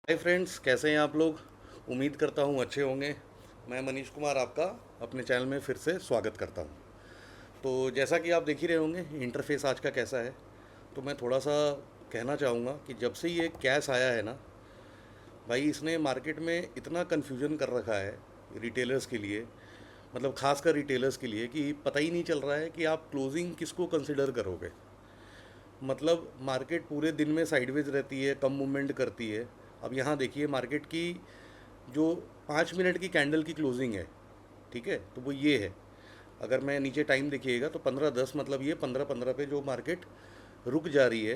Hi friends, कैसे हैं आप लोग। उम्मीद करता हूँ अच्छे होंगे। मैं मनीष कुमार आपका अपने चैनल में फिर से स्वागत करता हूँ। तो जैसा कि आप देख ही रहे होंगे इंटरफेस आज का कैसा है। तो मैं थोड़ा सा कहना चाहूँगा कि जब से ये कैश आया है ना भाई, इसने मार्केट में इतना कन्फ्यूजन कर रखा है रिटेलर्स के लिए, मतलब खासकर रिटेलर्स के लिए, कि पता ही नहीं चल रहा है कि आप क्लोजिंग किसको कंसिडर करोगे। मतलब मार्केट पूरे दिन में साइडवेज रहती है, कम मूवमेंट करती है। अब यहाँ देखिए मार्केट की जो 5 मिनट की कैंडल की क्लोजिंग है, ठीक है, तो वो ये है। अगर मैं नीचे टाइम देखिएगा तो 15:10, मतलब ये 15:15 पे जो मार्केट रुक जा रही है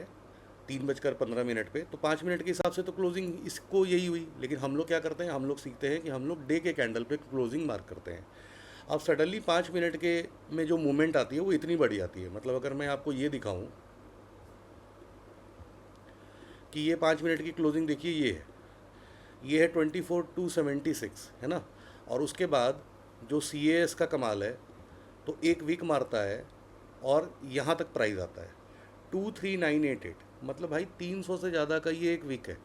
3:15 पे, तो 5 मिनट के हिसाब से तो क्लोजिंग इसको यही हुई। लेकिन हम लोग क्या करते हैं, हम लोग सीखते हैं कि हम लोग डे के कैंडल पे क्लोजिंग मार्क करते हैं। अब सडनली 5 मिनट के में जो मूवमेंट आती है वो इतनी बढ़ जाती है। मतलब अगर मैं आपको ये दिखाऊं कि ये 5 मिनट की क्लोजिंग देखिए, ये है 24,276, है ना। और उसके बाद जो सी एस का कमाल है, तो एक वीक मारता है और यहाँ तक प्राइस आता है 23,988। मतलब भाई 300 से ज़्यादा का ये एक वीक है।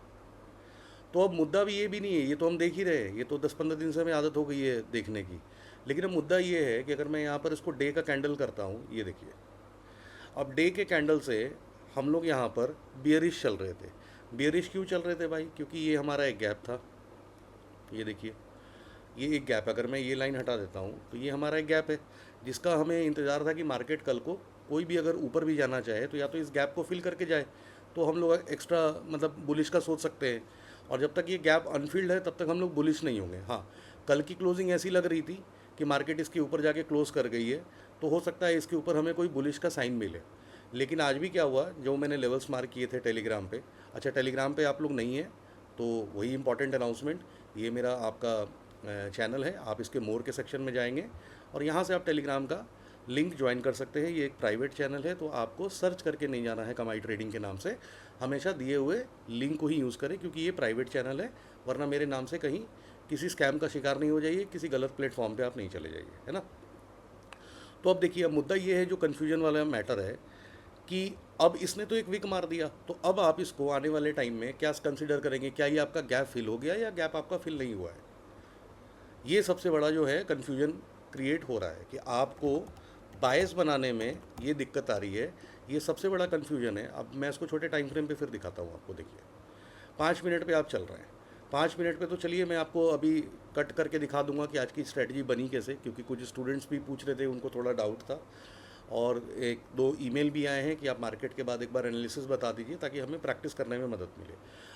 तो अब मुद्दा भी ये भी नहीं है, ये तो हम देख ही रहे हैं, ये तो 10-15 दिन से हमें आदत हो गई है देखने की। लेकिन अब मुद्दा ये है कि अगर मैं यहाँ पर इसको डे का कैंडल करता हूँ, ये देखिए, अब डे के कैंडल से हम लोग यहाँ पर बियरिश चल रहे थे। बियरिश क्यों चल रहे थे भाई? क्योंकि ये हमारा एक गैप था। ये देखिए, ये एक गैप, अगर मैं ये लाइन हटा देता हूँ तो ये हमारा एक गैप है जिसका हमें इंतज़ार था कि मार्केट कल को कोई भी अगर ऊपर भी जाना चाहे तो या तो इस गैप को फिल करके जाए, तो हम लोग एक्स्ट्रा मतलब बुलिश का सोच सकते हैं। और जब तक ये गैप अनफिल्ड है तब तक हम लोग बुलिश नहीं होंगे। हाँ, कल की क्लोजिंग ऐसी लग रही थी कि मार्केट इसके ऊपर जाके क्लोज कर गई है, तो हो सकता है इसके ऊपर हमें कोई बुलिश का साइन मिले। लेकिन आज भी क्या हुआ, जो मैंने लेवल्स मार्क किए थे टेलीग्राम पे, अच्छा टेलीग्राम पे आप लोग नहीं हैं तो वही इंपॉर्टेंट अनाउंसमेंट, ये मेरा आपका चैनल है, आप इसके मोर के सेक्शन में जाएंगे और यहाँ से आप टेलीग्राम का लिंक ज्वाइन कर सकते हैं। ये एक प्राइवेट चैनल है, तो आपको सर्च करके नहीं जाना है कमाई ट्रेडिंग के नाम से। हमेशा दिए हुए लिंक को ही यूज़ करें, क्योंकि ये प्राइवेट चैनल है, वरना मेरे नाम से कहीं किसी स्कैम का शिकार नहीं हो जाइए, किसी गलत प्लेटफॉर्म पे आप नहीं चले जाइए, है ना। तो अब देखिए, अब मुद्दा ये है, जो कन्फ्यूजन वाला मैटर है कि अब इसने तो एक वीक मार दिया, तो अब आप इसको आने वाले टाइम में क्या कंसिडर करेंगे? क्या ये आपका गैप फिल हो गया या गैप आपका फिल नहीं हुआ है? ये सबसे बड़ा जो है कन्फ्यूजन क्रिएट हो रहा है कि आपको बायस बनाने में ये दिक्कत आ रही है। ये सबसे बड़ा कन्फ्यूजन है। अब मैं इसको छोटे टाइम फ्रेम पे फिर दिखाता हूँ आपको। देखिए, 5 मिनट पे आप चल रहे हैं। 5 मिनट पे तो चलिए मैं आपको अभी कट करके दिखा दूंगा कि आज की स्ट्रेटजी बनी कैसे, क्योंकि कुछ स्टूडेंट्स भी पूछ रहे थे, उनको थोड़ा डाउट था। और एक दो ईमेल भी आए हैं कि आप मार्केट के बाद एक बार एनालिसिस बता दीजिए ताकि हमें प्रैक्टिस करने में मदद मिले।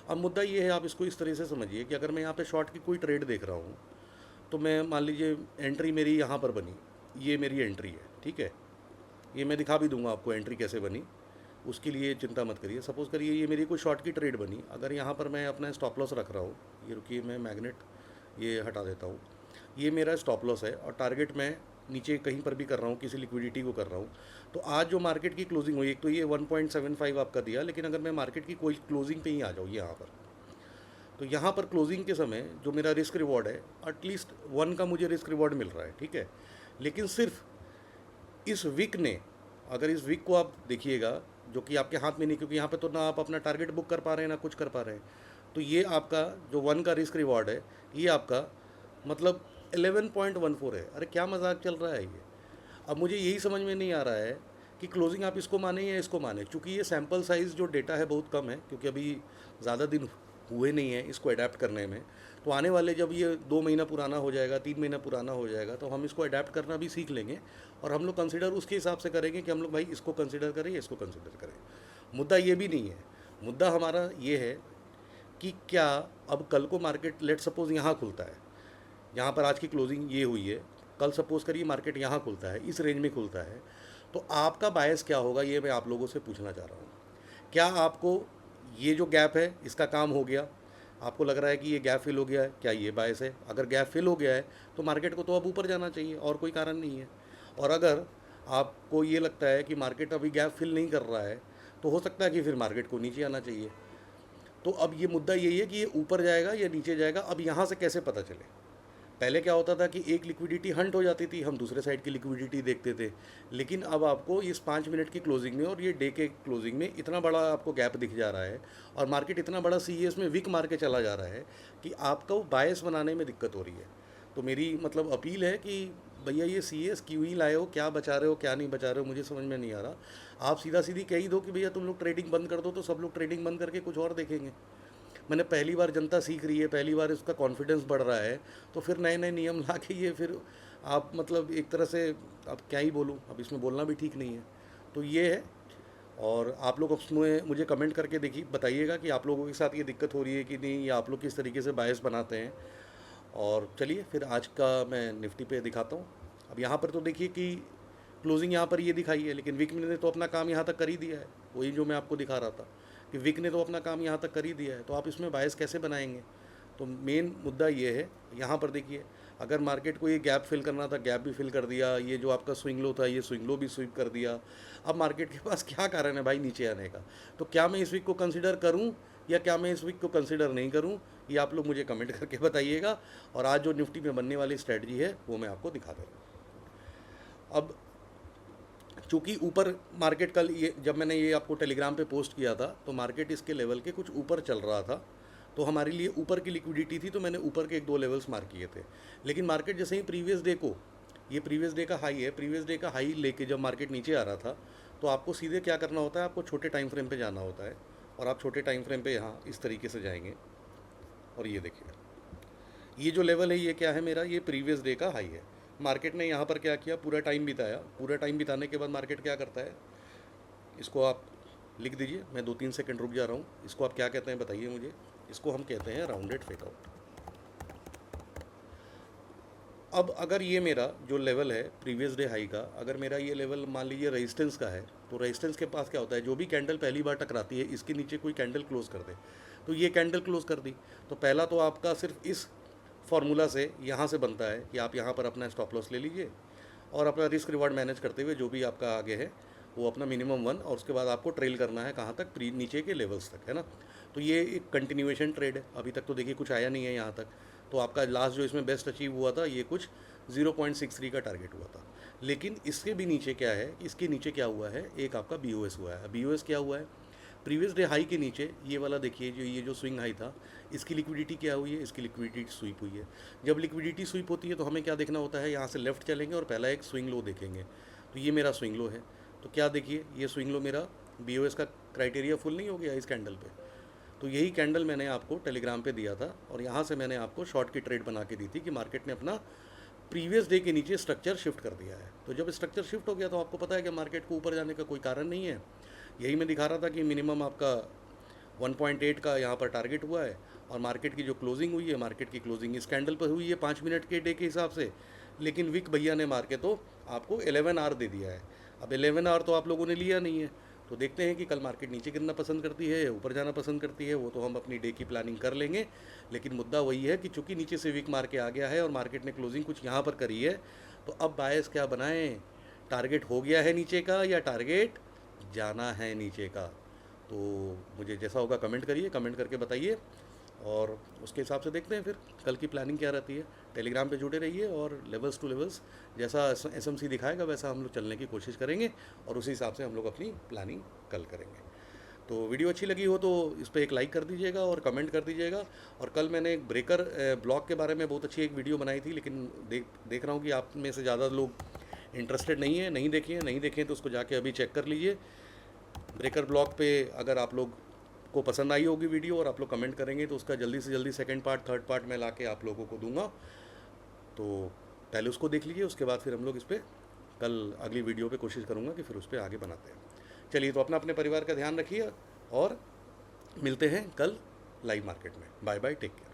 अब मुद्दा ये है, आप इसको इस तरह से समझिए कि अगर मैं यहाँ पे शॉर्ट की कोई ट्रेड देख रहा हूँ, तो मैं मान लीजिए एंट्री मेरी यहाँ पर बनी, ये मेरी एंट्री है, ठीक है। ये मैं दिखा भी दूंगा आपको एंट्री कैसे बनी, उसके लिए चिंता मत करिए। सपोज़ करिए ये मेरी कोई शॉर्ट की ट्रेड बनी, अगर यहाँ पर मैं अपना स्टॉप लॉस रख रहा हूँ, ये रुकिए मैं मैग्नेट ये हटा देता हूँ, ये मेरा स्टॉप लॉस है और टारगेट मैं नीचे कहीं पर भी कर रहा हूँ, किसी लिक्विडिटी को कर रहा हूँ। तो आज जो मार्केट की क्लोजिंग हुई, एक तो ये 1.75 आपका दिया, लेकिन अगर मैं मार्केट की कोई क्लोजिंग पे ही आ जाऊँ यहाँ पर, तो यहाँ पर क्लोजिंग के समय जो मेरा रिस्क रिवॉर्ड है, एटलीस्ट 1 का मुझे रिस्क रिवॉर्ड मिल रहा है, ठीक है। लेकिन सिर्फ इस वीक ने, अगर इस वीक को आप देखिएगा, जो कि आपके हाथ में नहीं, क्योंकि यहाँ पे तो ना आप अपना टारगेट बुक कर पा रहे हैं ना कुछ कर पा रहे हैं, तो ये आपका जो 1 का रिस्क रिवॉर्ड है, ये आपका मतलब 11.14 है। अरे क्या मजाक चल रहा है ये। अब मुझे यही समझ में नहीं आ रहा है कि क्लोजिंग आप इसको माने या इसको माने, क्योंकि ये सैम्पल साइज़ जो डेटा है बहुत कम है, क्योंकि अभी ज़्यादा दिन हुए नहीं हैं इसको अडेप्ट करने में। तो आने वाले जब ये 2 महीना पुराना हो जाएगा, 3 महीना पुराना हो जाएगा, तो हम इसको अडेप्ट करना भी सीख लेंगे और हम लोग कंसिडर उसके हिसाब से करेंगे कि हम लोग भाई इसको कंसिडर करें या इसको कंसिडर करें। मुद्दा ये भी नहीं है। मुद्दा हमारा ये है कि क्या अब कल को मार्केट लेट सपोज़ यहाँ खुलता है, यहाँ पर आज की क्लोजिंग ये हुई है, कल सपोज़ करिए मार्केट यहाँ खुलता है, इस रेंज में खुलता है, तो आपका बायस क्या होगा, ये मैं आप लोगों से पूछना चाह रहा हूँ। क्या आपको ये जो गैप है इसका काम हो गया? आपको लग रहा है कि ये गैप फिल हो गया है, क्या ये बायस है? अगर गैप फिल हो गया है तो मार्केट को तो अब ऊपर जाना चाहिए, और कोई कारण नहीं है। और अगर आपको ये लगता है कि मार्केट अभी गैप फिल नहीं कर रहा है, तो हो सकता है कि फिर मार्केट को नीचे आना चाहिए। तो अब ये मुद्दा यही है कि ये ऊपर जाएगा या नीचे जाएगा, अब यहाँ से कैसे पता चले? पहले क्या होता था कि एक लिक्विडिटी हंट हो जाती थी, हम दूसरे साइड की लिक्विडिटी देखते थे। लेकिन अब आपको इस 5 मिनट की क्लोजिंग में और ये डे के क्लोजिंग में इतना बड़ा आपको गैप दिख जा रहा है, और मार्केट इतना बड़ा सीईएस में विक मार के चला जा रहा है कि आपको बायस बनाने में दिक्कत हो रही है। तो मेरी मतलब अपील है कि भैया ये सीईएस क्यों ही लाए हो, क्या बचा रहे हो क्या नहीं बचा रहे हो, मुझे समझ में नहीं आ रहा। आप सीधा सीधी कह ही दो कि भैया तुम लोग ट्रेडिंग बंद कर दो, तो सब लोग ट्रेडिंग बंद करके कुछ और देखेंगे। मैंने पहली बार जनता सीख रही है, पहली बार उसका कॉन्फिडेंस बढ़ रहा है, तो फिर नए नए नियम ला के ये फिर आप मतलब एक तरह से, अब क्या ही बोलूँ, अब इसमें बोलना भी ठीक नहीं है। तो ये है। और आप लोग उसमें मुझे कमेंट करके देखिए, बताइएगा कि आप लोगों के साथ ये दिक्कत हो रही है कि नहीं, या आप लोग किस तरीके से बायस बनाते हैं। और चलिए फिर आज का मैं निफ्टी पे दिखाता हूँ। अब यहाँ पर तो देखिए कि क्लोजिंग यहाँ पर ये दिखाई है, लेकिन विक ने तो अपना काम यहाँ तक कर ही दिया है। वही जो मैं आपको दिखा रहा था कि विक ने तो अपना काम यहाँ तक कर ही दिया है, तो आप इसमें बायस कैसे बनाएंगे। तो मेन मुद्दा ये है, यहाँ पर देखिए, अगर मार्केट को ये गैप फिल करना था, गैप भी फिल कर दिया, ये जो आपका स्विंग लो था, ये स्विंग लो भी स्वीप कर दिया। अब मार्केट के पास क्या कारण है भाई नीचे आने का। तो क्या मैं इस वीक को कंसिडर करूँ या क्या मैं इस वीक को कंसिडर नहीं करूँ, ये आप लोग मुझे कमेंट करके बताइएगा। और आज जो निफ्टी में बनने वाली स्ट्रेटजी है वो मैं आपको दिखा दे रहा हूँ। अब चूँकि ऊपर मार्केट कल, ये जब मैंने ये आपको टेलीग्राम पे पोस्ट किया था तो मार्केट इसके लेवल के कुछ ऊपर चल रहा था, तो हमारे लिए ऊपर की लिक्विडिटी थी, तो मैंने ऊपर के 1-2 लेवल्स मार्क किए थे। लेकिन मार्केट जैसे ही प्रीवियस डे को, ये प्रीवियस डे का हाई है, प्रीवियस डे का हाई लेके जब मार्केट नीचे आ रहा था, तो आपको सीधे क्या करना होता है, आपको छोटे टाइम फ्रेम पे जाना होता है। और आप छोटे टाइम फ्रेम पे यहाँ इस तरीके से जाएंगे, और ये देखिए, ये जो लेवल है ये क्या है मेरा, ये प्रीवियस डे का हाई है। मार्केट ने यहाँ पर क्या किया, पूरा टाइम बिताया। पूरा टाइम बिताने के बाद मार्केट क्या करता है, इसको आप लिख दीजिए, मैं 2-3 सेकंड रुक जा रहा हूँ। इसको आप क्या कहते हैं बताइए मुझे। इसको हम कहते हैं राउंडेड फेकआउट। अब अगर ये मेरा जो लेवल है प्रीवियस डे हाई का, अगर मेरा ये लेवल मान लीजिए रेजिस्टेंस का है, तो रेजिस्टेंस के पास क्या होता है, जो भी कैंडल पहली बार टकराती है, इसके नीचे कोई कैंडल क्लोज कर दे, तो ये कैंडल क्लोज कर दी, तो पहला तो आपका सिर्फ इस फार्मूला से यहाँ से बनता है कि आप यहाँ पर अपना स्टॉप लॉस ले लीजिए, और अपना रिस्क रिवार्ड मैनेज करते हुए जो भी आपका आगे है वो अपना मिनिमम 1, और उसके बाद आपको ट्रेल करना है कहाँ तक, नीचे के लेवल्स तक, है ना। तो ये एक कंटिन्यूएशन ट्रेड है। अभी तक तो देखिए कुछ आया नहीं है यहाँ तक, तो आपका लास्ट जो इसमें बेस्ट अचीव हुआ था, ये कुछ 0.63 का टारगेट हुआ था। लेकिन इसके भी नीचे क्या है, इसके नीचे क्या हुआ है, एक आपका BOS हुआ है। BOS क्या हुआ है, प्रीवियस डे हाई के नीचे ये वाला देखिए, जो ये जो स्विंग हाई था, इसकी लिक्विडिटी क्या हुई है, इसकी लिक्विडिटी स्वीप हुई है। जब लिक्विडिटी स्वीप होती है तो हमें क्या देखना होता है, यहाँ से लेफ्ट चलेंगे और पहला एक स्विंग लो देखेंगे। तो ये मेरा स्विंग लो है, तो क्या देखिए, ये स्विंग लो मेरा BOS का क्राइटेरिया फुल नहीं हो गया इस कैंडल पे। तो यही कैंडल मैंने आपको टेलीग्राम पे दिया था, और यहाँ से मैंने आपको शॉर्ट की ट्रेड बना के दी थी कि मार्केट ने अपना प्रीवियस डे के नीचे स्ट्रक्चर शिफ्ट कर दिया है। तो जब स्ट्रक्चर शिफ्ट हो गया तो आपको पता है कि मार्केट को ऊपर जाने का कोई कारण नहीं है। यही मैं दिखा रहा था कि मिनिमम आपका 1.8 का यहाँ पर टारगेट हुआ है, और मार्केट की जो क्लोजिंग हुई है, मार्केट की क्लोजिंग इस कैंडल पर हुई है 5 मिनट के डे के हिसाब से। लेकिन विक भैया ने मार के तो आपको 11 आवर दे दिया है। अब 11 आवर तो आप लोगों ने लिया नहीं है, तो देखते हैं कि कल मार्केट नीचे गिरना पसंद करती है, ऊपर जाना पसंद करती है, वो तो हम अपनी डे की प्लानिंग कर लेंगे। लेकिन मुद्दा वही है कि चूंकि नीचे से विक मार के आ गया है और मार्केट ने क्लोजिंग कुछ यहाँ पर करी है, तो अब बायस क्या बनाएं, टारगेट हो गया है नीचे का या टारगेट जाना है नीचे का। तो मुझे जैसा होगा कमेंट करिए, कमेंट करके बताइए, और उसके हिसाब से देखते हैं फिर कल की प्लानिंग क्या रहती है। टेलीग्राम पे जुड़े रहिए, और लेवल्स टू लेवल्स जैसा SMC दिखाएगा वैसा हम लोग चलने की कोशिश करेंगे, और उसी हिसाब से हम लोग अपनी प्लानिंग कल करेंगे। तो वीडियो अच्छी लगी हो तो इस पर एक लाइक कर दीजिएगा और कमेंट कर दीजिएगा। और कल मैंने एक ब्रेकर ब्लॉक के बारे में बहुत अच्छी एक वीडियो बनाई थी, लेकिन देख रहा हूँ कि आप में से ज़्यादा लोग इंटरेस्टेड नहीं है, नहीं देखें तो उसको जाके अभी चेक कर लीजिए। ब्रेकर ब्लॉक पे अगर आप लोग को पसंद आई होगी वीडियो और आप लोग कमेंट करेंगे तो उसका जल्दी से जल्दी सेकंड पार्ट, थर्ड पार्ट मैं ला के आप लोगों को दूंगा। तो पहले उसको देख लीजिए, उसके बाद फिर हम लोग इस पर कल अगली वीडियो पे कोशिश करूँगा कि फिर उस पर आगे बनाते हैं। चलिए, तो अपने परिवार का ध्यान रखिए, और मिलते हैं कल लाइव मार्केट में। Bye bye, take care.